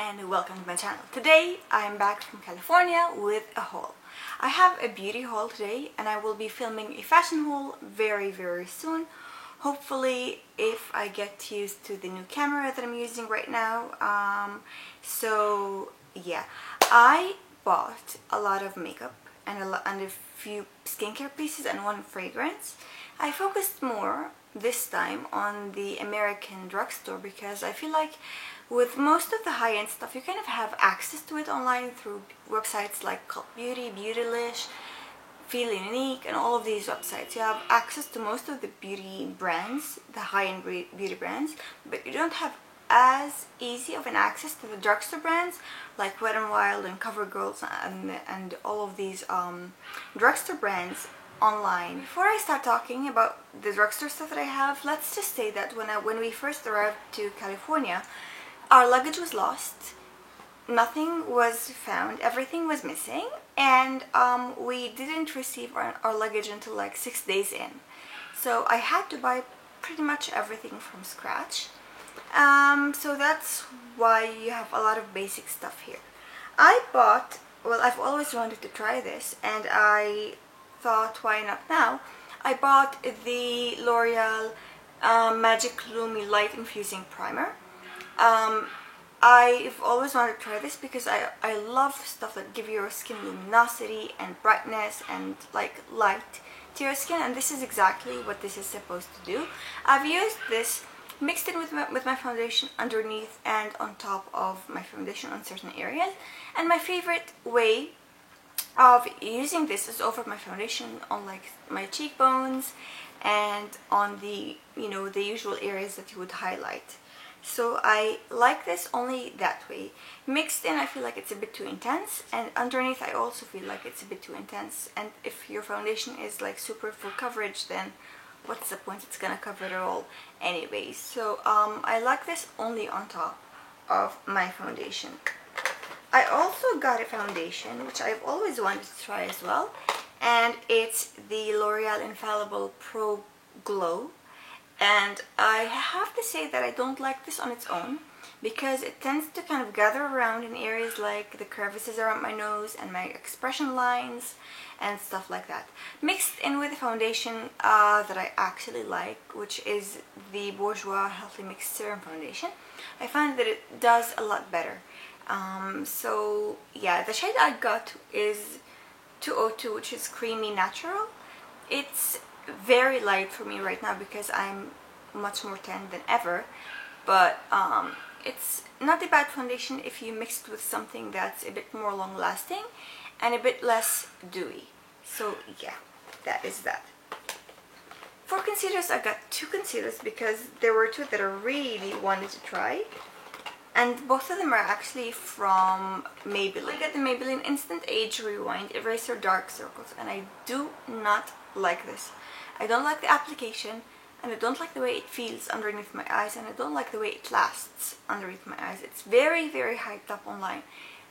and welcome to my channel. Today I'm back from California with a haul. I have a beauty haul today and I will be filming a fashion haul very soon. Hopefully if I get used to the new camera that I'm using right now. So yeah, I bought a lot of makeup and a few skincare pieces and one fragrance. I focused more this time on the American drugstore because I feel like with most of the high-end stuff you kind of have access to it online through websites like Cult Beauty, Beautylish, Feel Unique, and all of these websites. You have access to most of the beauty brands, the high-end beauty brands, but you don't have as easy of an access to the drugstore brands like Wet n Wild and CoverGirl and all of these drugstore brands online. Before I start talking about the drugstore stuff that I have, let's just say that when we first arrived to California, our luggage was lost, nothing was found, everything was missing, and we didn't receive our luggage until like 6 days in. So I had to buy pretty much everything from scratch. So that's why you have a lot of basic stuff here. I've always wanted to try this and I thought, why not now? I bought the L'Oreal Magic Lumi Light Infusing Primer. I've always wanted to try this because I love stuff that give your skin luminosity and brightness and like light to your skin, and this is exactly what this is supposed to do. I've used this, mixed it with my foundation underneath and on top of my foundation on certain areas, and my favorite way of using this is over my foundation on like my cheekbones and on the the usual areas that you would highlight. So I like this only that way. Mixed in I feel like it's a bit too intense, and underneath I also feel like it's a bit too intense, and if your foundation is like super full coverage, then what's the point? It's gonna cover it all anyway. So I like this only on top of my foundation. I also got a foundation which I've always wanted to try as well, and it's the L'Oreal Infallible Pro Glow. And I have to say that I don't like this on its own because it tends to kind of gather around in areas like the crevices around my nose and my expression lines and stuff like that. Mixed in with the foundation that I actually like, which is the Bourjois Healthy Mix Serum Foundation, I find that it does a lot better. So yeah, the shade I got is 202, which is Creamy Natural. It's very light for me right now because I'm much more tan than ever, but it's not a bad foundation if you mix it with something that's a bit more long lasting and a bit less dewy. So yeah, that is that. For concealers, I got two concealers because there were two that I really wanted to try, and both of them are actually from Maybelline. I got the Maybelline Instant Age Rewind Eraser Dark Circles, and I do not like this. I don't like the application, and I don't like the way it feels underneath my eyes, and I don't like the way it lasts underneath my eyes. It's very hyped up online,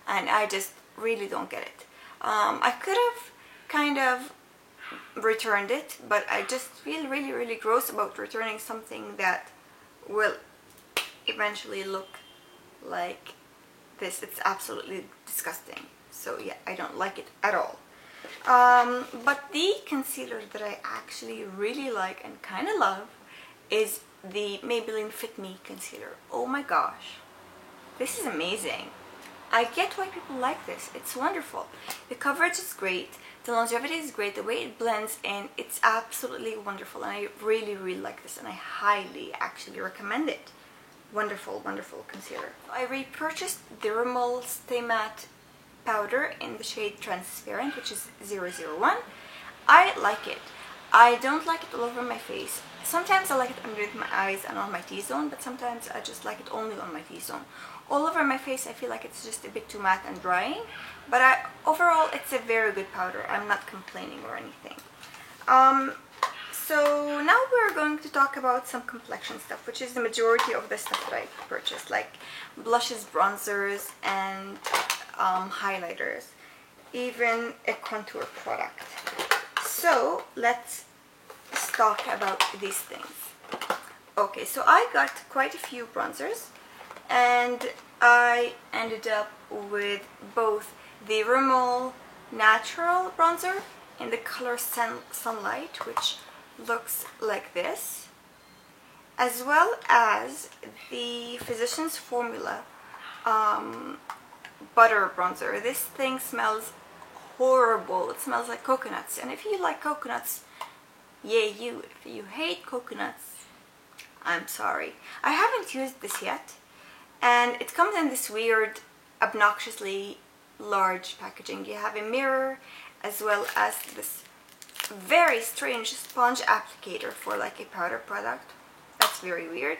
and I just really don't get it. I could have kind of returned it, but I just feel really gross about returning something that will eventually look like this. It's absolutely disgusting. So yeah, I don't like it at all. But the concealer that I actually really like and kind of love is the Maybelline Fit Me concealer. Oh my gosh, this is amazing. I get why people like this. It's wonderful. The coverage is great, the longevity is great, the way it blends in, it's absolutely wonderful, and I really like this, and I highly actually recommend it. Wonderful concealer. I repurchased the Rimmel Stay Matte powder in the shade Transparent, which is 001. I like it. I don't like it all over my face. Sometimes I like it underneath my eyes and on my T-zone, but sometimes I just like it only on my T-zone. All over my face I feel like it's just a bit too matte and drying, but overall it's a very good powder. I'm not complaining or anything. So now we're going to talk about some complexion stuff, which is the majority of the stuff that I purchased, like blushes, bronzers, and highlighters, even a contour product. So let's talk about these things. Okay, so I got quite a few bronzers, and I ended up with both the Rimmel Natural Bronzer in the color Sunlight, which looks like this, as well as the Physicians Formula Butter Bronzer. This thing smells horrible. It smells like coconuts, and if you like coconuts, yay you. If you hate coconuts, I'm sorry. I haven't used this yet, and it comes in this weird, obnoxiously large packaging. You have a mirror as well as this very strange sponge applicator for like a powder product. That's very weird.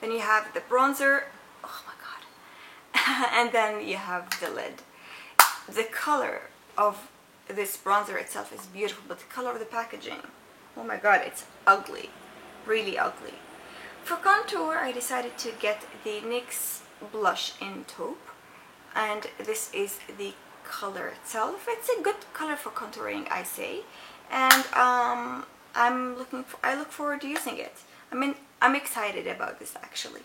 Then you have the bronzer. Oh my god. And then you have the lid. The color of this bronzer itself is beautiful, but the color of the packaging, oh my god, it's ugly. Really ugly. For contour, I decided to get the NYX blush in taupe, and this is the color itself. It's a good color for contouring, I say, and I look forward to using it. I mean, I'm excited about this actually.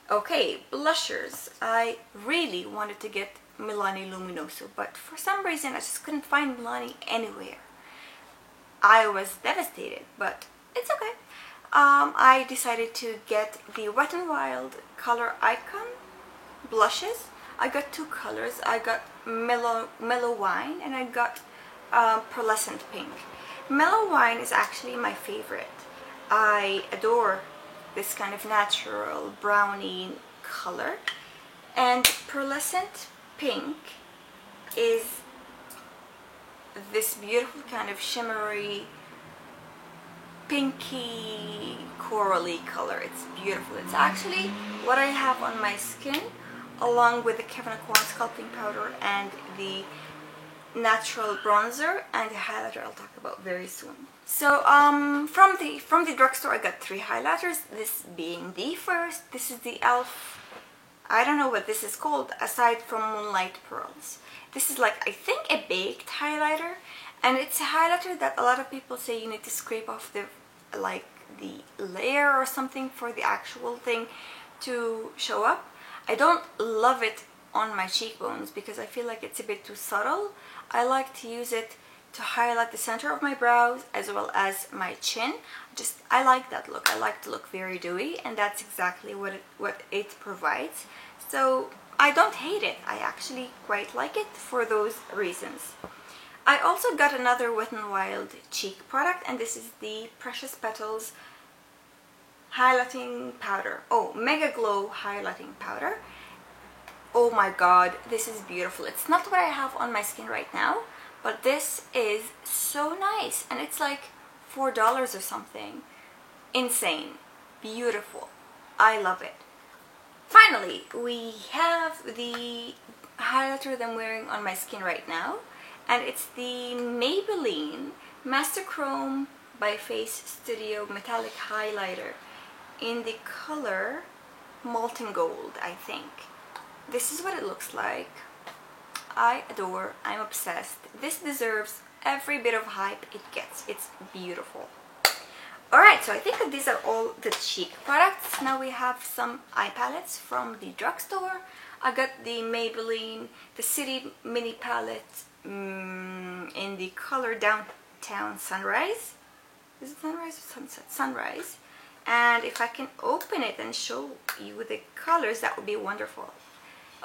Okay, blushers. I really wanted to get Milani Luminoso, but for some reason I just couldn't find Milani anywhere. I was devastated, but it's okay. I decided to get the Wet n Wild Color Icon blushes. I got two colors. I got Mellow Wine and I got Pearlescent Pink. Mellow Wine is actually my favorite. I adore this kind of natural brownie color, and Pearlescent Pink is this beautiful kind of shimmery pinky corally color. It's beautiful. It's actually what I have on my skin, along with the Kevyn Aucoin sculpting powder and the natural bronzer and the highlighter I'll talk about very soon. So from the drugstore I got 3 highlighters, this being the first. This is the e.l.f. I don't know what this is called aside from Moonlight Pearls. This is like, I think, a baked highlighter, and it's a highlighter that a lot of people say you need to scrape off the layer or something for the actual thing to show up. I don't love it on my cheekbones because I feel like it's a bit too subtle. I like to use it to highlight the center of my brows as well as my chin. I like that look. I like to look very dewy, and that's exactly what it provides. So I don't hate it. I actually quite like it for those reasons. I also got another Wet n Wild cheek product, and this is the Precious Petals highlighting powder. Oh, Mega Glow highlighting powder. Oh my god, this is beautiful. It's not what I have on my skin right now, but this is so nice, and it's like $4 or something. Insane. Beautiful. I love it. Finally, we have the highlighter that I'm wearing on my skin right now, and it's the Maybelline Master Chrome by Face Studio Metallic Highlighter in the color Molten Gold, I think. This is what it looks like. I adore, I'm obsessed. This deserves every bit of hype it gets. It's beautiful. Alright, so I think that these are all the cheek products. Now we have some eye palettes from the drugstore. I got the Maybelline, the City Mini Palette in the color Downtown Sunrise. Is it Sunrise or Sunset? Sunrise. And if I can open it and show you the colors, that would be wonderful.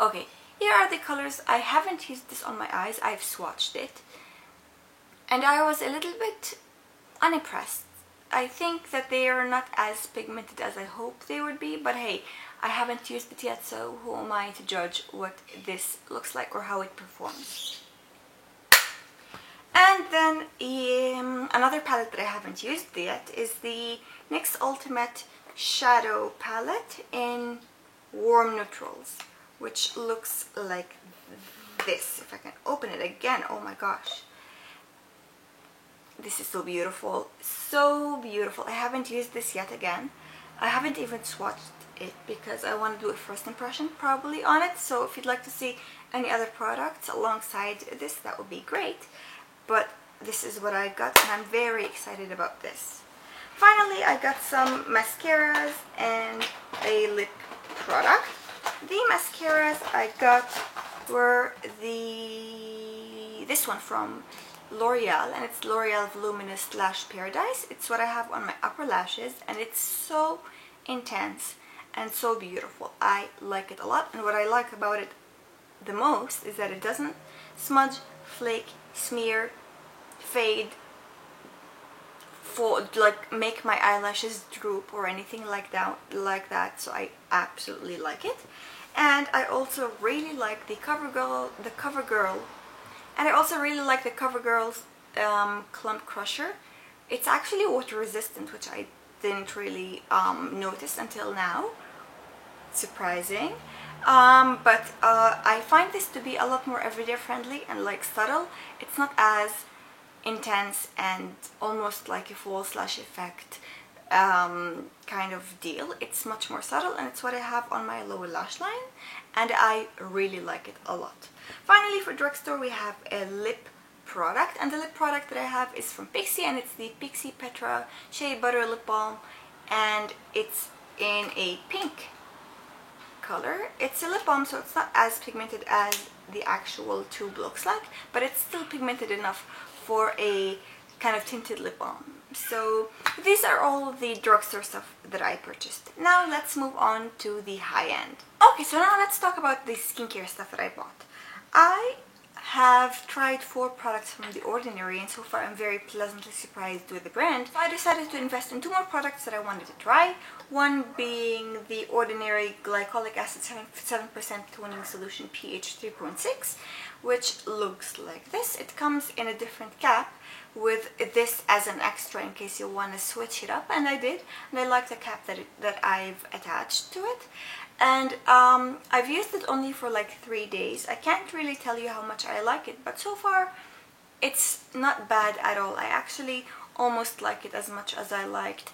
Okay, here are the colors. I haven't used this on my eyes. I've swatched it, and I was a little bit unimpressed. I think that they are not as pigmented as I hoped they would be, but hey, I haven't used it yet, so who am I to judge what this looks like or how it performs. And then another palette that I haven't used yet is the NYX Ultimate Shadow Palette in Warm Neutrals, which looks like this. If I can open it again, oh my gosh. This is so beautiful. So beautiful. I haven't used this yet again. I haven't even swatched it because I want to do a first impression probably on it. So if you'd like to see any other products alongside this, that would be great. But this is what I got, and I'm very excited about this. Finally, I got some mascaras and a lip product. the mascaras I got were this one from L'Oreal, and it's L'Oreal Voluminous Lash Paradise. It's what I have on my upper lashes, and it's so intense and so beautiful. I like it a lot, and what I like about it the most is that it doesn't smudge, flake, smear, fade, like make my eyelashes droop or anything like that. So I absolutely like it. And I also really like the CoverGirl, and I also really like the CoverGirl's Clump Crusher. It's actually water resistant, which I didn't really notice until now. Surprising. But I find this to be a lot more everyday friendly and like subtle. It's not as intense and almost like a false lash effect kind of deal. It's much more subtle, and it's what I have on my lower lash line, and I really like it a lot. Finally, for drugstore, we have a lip product, and the lip product that I have is from Pixi, and it's the Pixi Petra Shea Butter Lip Balm, and it's in a pink color. It's a lip balm, so it's not as pigmented as the actual tube looks like, but it's still pigmented enough for a kind of tinted lip balm. So these are all the drugstore stuff that I purchased. Now let's move on to the high end. Okay, so now let's talk about the skincare stuff that I bought. I have tried 4 products from The Ordinary, and so far I'm very pleasantly surprised with the brand. So I decided to invest in 2 more products that I wanted to try. One being The Ordinary Glycolic Acid 7% Toning Solution pH 3.6, which looks like this. It comes in a different cap with this as an extra in case you want to switch it up, and I did, and I like the cap that I've attached to it. And I've used it only for like 3 days. I can't really tell you how much I like it, but so far it's not bad at all. I actually almost like it as much as I liked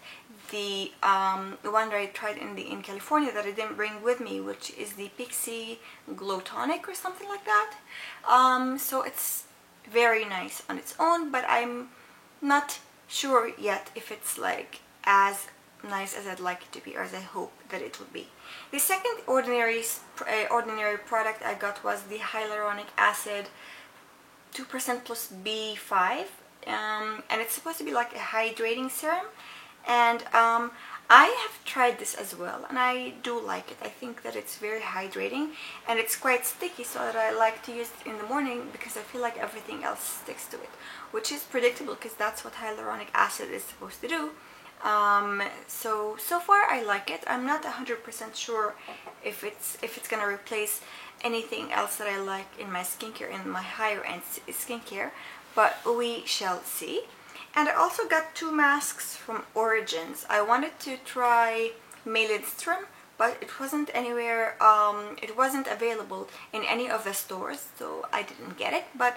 the one that I tried in California that I didn't bring with me, which is the Pixi Glow Tonic or something like that. So it's very nice on its own, but I'm not sure yet if it's like as nice as I'd like it to be, or as I hope that it would be. The second ordinary product I got was the Hyaluronic Acid 2% plus B5, and it's supposed to be like a hydrating serum, and I have tried this as well, and I do like it. I think that it's very hydrating, and it's quite sticky, so that I like to use it in the morning because I feel like everything else sticks to it, which is predictable because that's what hyaluronic acid is supposed to do. So far I like it. I'm not 100% sure if it's gonna replace anything else that I like in my skincare, in my higher end skincare, but we shall see. And I also got 2 masks from Origins. I wanted to try May Lidstrom, but it wasn't anywhere, it wasn't available in any of the stores, so I didn't get it. But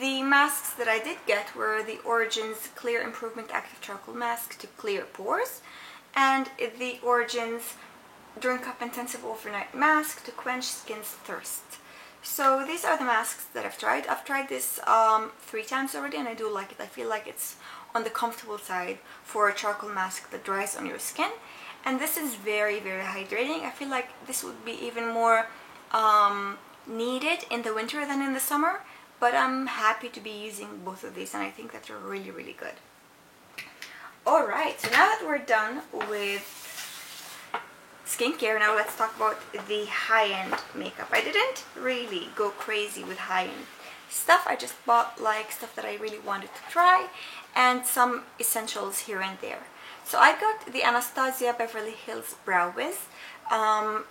the masks that I did get were the Origins Clear Improvement Active Charcoal Mask to clear pores, and the Origins Drink Up Intensive Overnight Mask to quench skin's thirst. So these are the masks that I've tried. I've tried this 3 times already, and I do like it. I feel like it's on the comfortable side for a charcoal mask that dries on your skin. And this is very, very hydrating. I feel like this would be even more needed in the winter than in the summer, but I'm happy to be using both of these, and I think that they're really, really good. Alright, so now that we're done with skincare, now let's talk about the high-end makeup. I didn't really go crazy with high-end stuff. I just bought like stuff that I really wanted to try and some essentials here and there. So I got the Anastasia Beverly Hills Brow Wiz,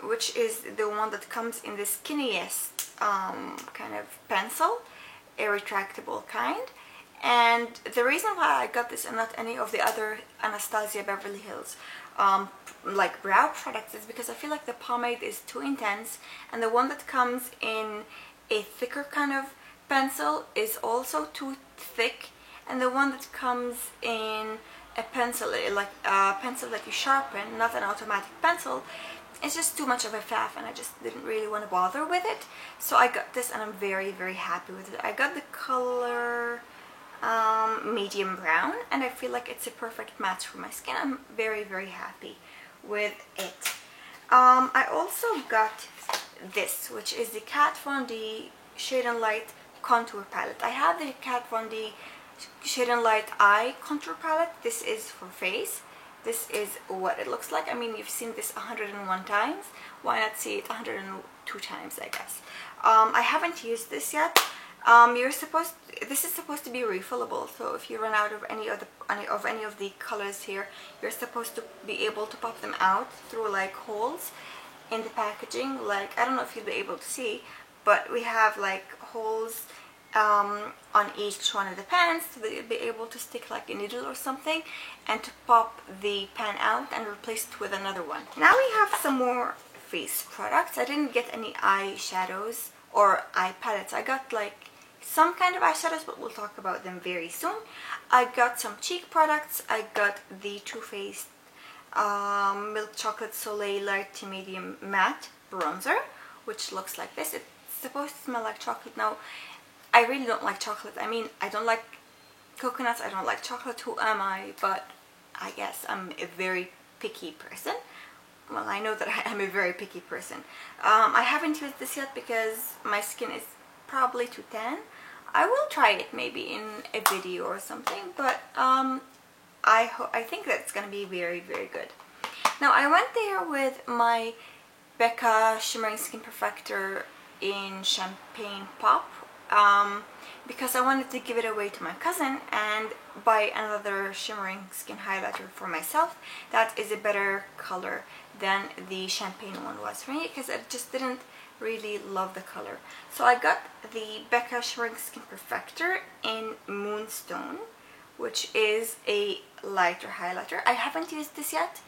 which is the one that comes in the skinniest kind of pencil, a retractable kind. And the reason why I got this and not any of the other Anastasia Beverly Hills like brow products is because I feel like the pomade is too intense, and the one that comes in a thicker kind of pencil is also too thick, and the one that comes in a pencil, like a pencil that you sharpen, not an automatic pencil, it's just too much of a faff, and I just didn't really want to bother with it. So I got this, and I'm very, very happy with it. I got the color medium brown, and I feel like it's a perfect match for my skin. I'm very, very happy with it. I also got this, which is the Kat Von D Shade and Light Contour Palette. I have the Kat Von D Shade and Light Eye Contour Palette. This is for face. This is what it looks like. I mean, you've seen this 101 times. Why not see it 102 times, I guess. I haven't used this yet. This is supposed to be refillable, so if you run out of any of the colors here, you're supposed to be able to pop them out through like holes in the packaging. Like, I don't know if you'll be able to see, but we have like holes on each one of the pans, so that you'll be able to stick like a needle or something and to pop the pan out and replace it with another one. Now we have some more face products. I didn't get any eyeshadows or eye palettes. I got like some kind of eyeshadows, but we'll talk about them very soon. I got some cheek products. I got the Too Faced Milk Chocolate Soleil Light to Medium Matte Bronzer, which looks like this. It's supposed to smell like chocolate. Now, I really don't like chocolate. I mean, I don't like coconuts, I don't like chocolate. Who am I? But I guess I'm a very picky person. Well, I know that I am a very picky person. I haven't used this yet because my skin is probably too tan. I will try it maybe in a video or something, but I think that it's gonna be very, very good. Now, I went there with my Becca Shimmering Skin Perfector in Champagne Pop because I wanted to give it away to my cousin and buy another shimmering skin highlighter for myself that is a better color than the champagne one was for me, because I just didn't really love the color. So I got the Becca Shimmering Skin Perfector in Moonstone, which is a lighter highlighter. I haven't used this yet.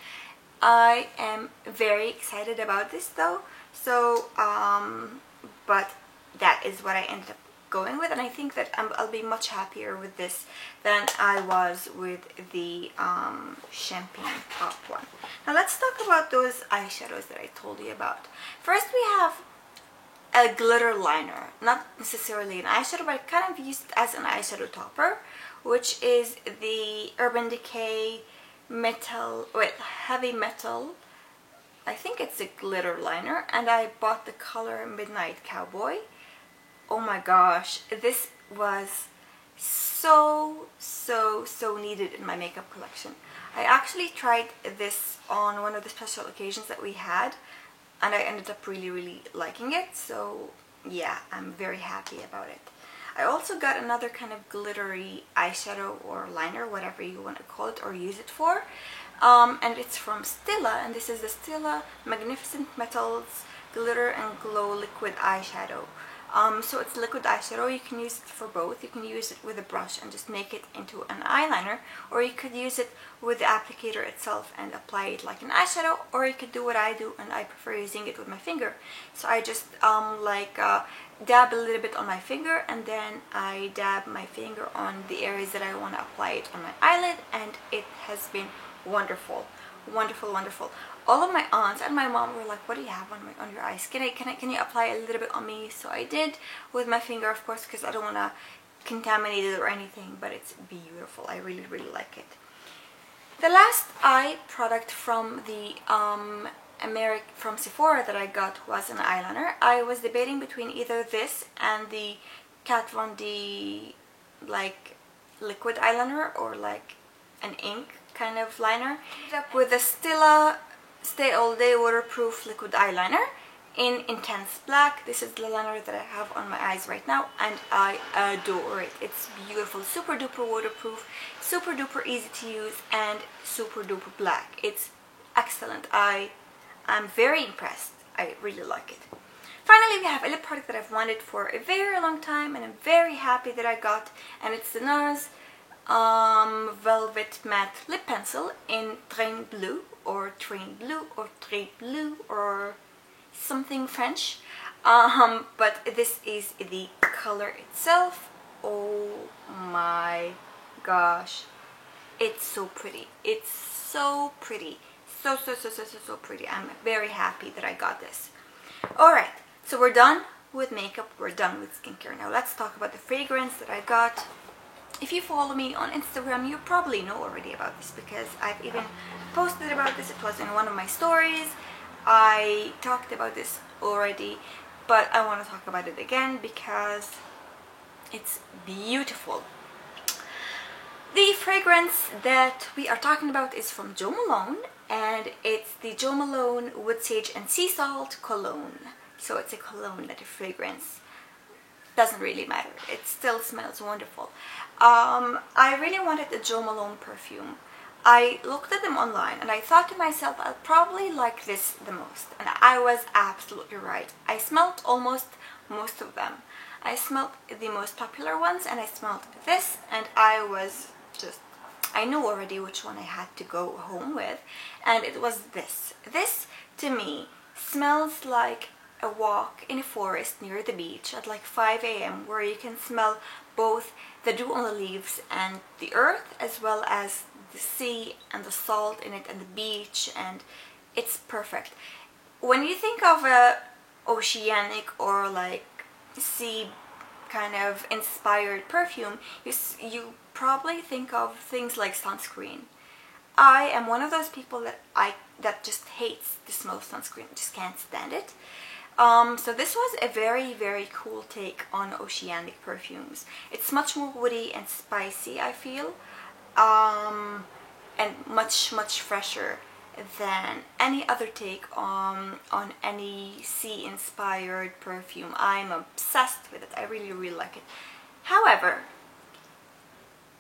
I am very excited about this though. So but that is what I ended up going with, and I think that I'll be much happier with this than I was with the Champagne Pop one. Now let's talk about those eyeshadows that I told you about. First, we have a glitter liner, not necessarily an eyeshadow, but I kind of used it as an eyeshadow topper, which is the Urban Decay Heavy Metal. I think it's a glitter liner, and I bought the color Midnight Cowboy. Oh my gosh, this was so needed in my makeup collection. I actually tried this on one of the special occasions that we had, and I ended up really liking it. So yeah, I'm very happy about it. I also got another kind of glittery eyeshadow or liner, whatever you want to call it or use it for, and it's from Stila, and this is the Stila Magnificent Metals Glitter and Glow Liquid Eyeshadow. So it's liquid eyeshadow. You can use it for both. You can use it with a brush and just make it into an eyeliner, or you could use it with the applicator itself and apply it like an eyeshadow, or you could do what I do, and I prefer using it with my finger. So I just dab a little bit on my finger, and then I dab my finger on the areas that I want to apply it on my eyelid, and it has been wonderful. Wonderful. All of my aunts and my mom were like, what do you have on your eyes? Can you apply a little bit on me? So I did with my finger, of course, because I don't want to contaminate it or anything, but it's beautiful. I really like it. The last eye product from the from Sephora that I got was an eyeliner. I was debating between either this and the Kat Von D like liquid eyeliner, or like an ink kind of liner. I ended up with the Stila Stay All Day Waterproof Liquid Eyeliner in Intense Black. This is the liner that I have on my eyes right now, and I adore it. It's beautiful, super duper waterproof, super duper easy to use, and super duper black. It's excellent. I'm very impressed. I really like it. Finally, we have a lip product that I've wanted for a very long time, and I'm very happy that I got, and it's the NARS Velvet Matte Lip Pencil in Train Bleu, or Train Blue, or Train Blue, or something French. But this is the color itself. Oh my gosh, it's so pretty. It's so pretty. So pretty. I'm very happy that I got this. Alright, so we're done with makeup, we're done with skincare. Now let's talk about the fragrance that I got. If you follow me on Instagram, you probably know already about this, because I've even posted about this. It was in one of my stories. I talked about this already, but I want to talk about it again because it's beautiful. The fragrance that we are talking about is from Jo Malone, and it's the Jo Malone Wood Sage and Sea Salt Cologne. So it's a cologne, not a fragrance. Doesn't really matter, it still smells wonderful. I really wanted a Jo Malone perfume. I looked at them online and I thought to myself, I'll probably like this the most, and I was absolutely right. I smelled almost most of them. I smelled the most popular ones and I smelled this, and I knew already which one I had to go home with, and it was this. This to me smells like a walk in a forest near the beach at like 5 a.m. where you can smell both the dew on the leaves and the earth, as well as the sea and the salt in it and the beach, and it's perfect. When you think of a oceanic or like sea kind of inspired perfume, you probably think of things like sunscreen. I am one of those people that just hates the smell of sunscreen, just can't stand it. So this was a very, very cool take on oceanic perfumes. It's much more woody and spicy, I feel, and much, much fresher than any other take on any sea-inspired perfume. I'm obsessed with it. I really, really like it. However,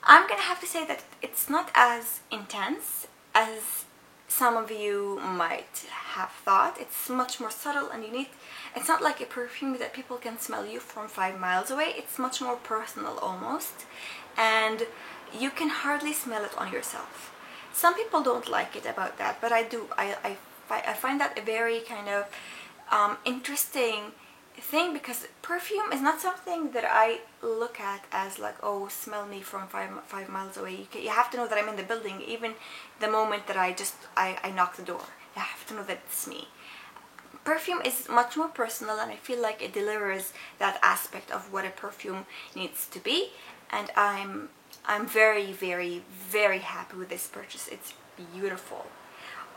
I'm gonna have to say that it's not as intense as some of you might have thought. It's much more subtle and unique. It's not like a perfume that people can smell you from 5 miles away. It's much more personal almost, and you can hardly smell it on yourself. Some people don't like it about that, but I do. I find that a very kind of interesting thing, because perfume is not something that I look at as like, oh, smell me from five miles away. You have to know that I'm in the building, even the moment that I knock the door. You have to know that it's me. Perfume is much more personal, and I feel like it delivers that aspect of what a perfume needs to be, and I'm very, very, very happy with this purchase. It's beautiful.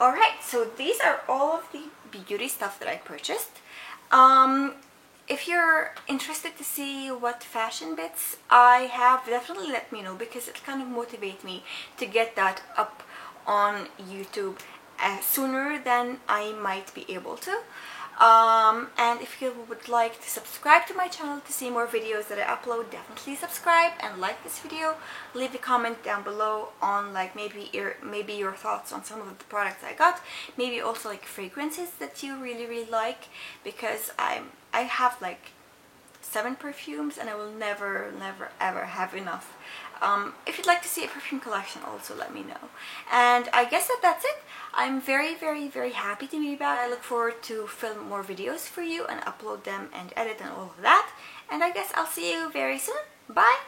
Alright, so these are all of the beauty stuff that I purchased. If you're interested to see what fashion bits I have, definitely let me know, because it kind of motivates me to get that up on YouTube sooner than I might be able to. And if you would like to subscribe to my channel to see more videos that I upload, definitely subscribe and like this video. Leave a comment down below on like maybe your thoughts on some of the products I got, maybe also like fragrances that you really, really like, because I have like 7 perfumes and I will never ever have enough. If you'd like to see a perfume collection, also let me know. And I guess that's it. I'm very, very, very happy to be back. I look forward to film more videos for you and upload them and edit and all of that. And I guess I'll see you very soon. Bye!